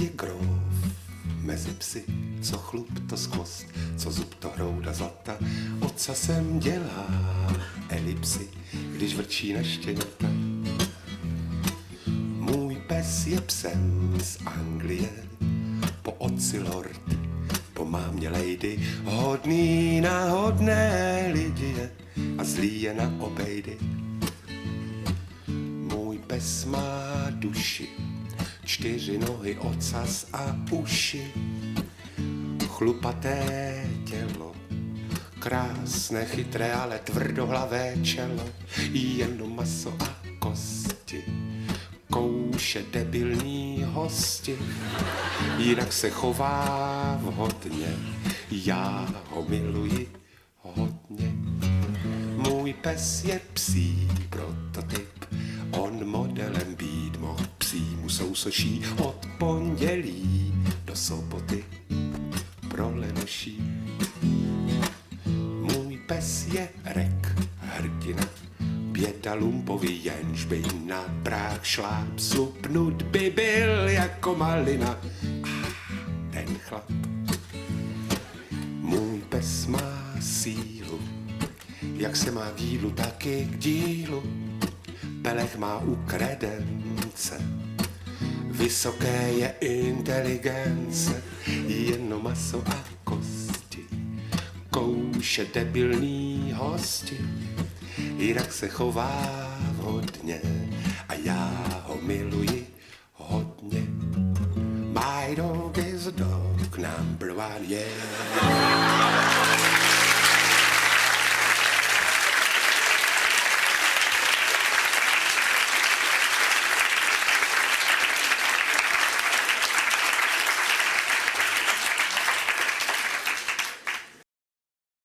je grof mezi psy, co chlup to skvost, co zub to hrouda zlata, ocasem dělá elipsy, když vrčí na štěňata. Můj pes je psem z Anglie, po otci lord, po mámě lady, hodný na hodné lidi je a zlý je na obejdy. Můj pes má duši, 4 nohy, ocas a uši, chlupaté tělo, krásné, chytré, ale tvrdohlavé čelo, jenom maso a kosti, kouše debilní hosti, jinak se chová vhodně, já ho miluji hodně. Můj pes je psí prototyp, on modelem být mohl, psímu sousoší od pondělí do soboty pro lenoší. Můj pes je Rek, hrdina, běda lumpovi, jenž by na práh šláp, slupnut by byl jako malina. Ten chlap. Můj pes má sílu, jak se má k jídlu, tak i k dílu. Pelech má u kredence, vysoké je inteligence, jenom maso a kosti, kouše debilní hosti, jinak se chová hodně a já ho miluji hodně. My dog is dog number 1, yeah.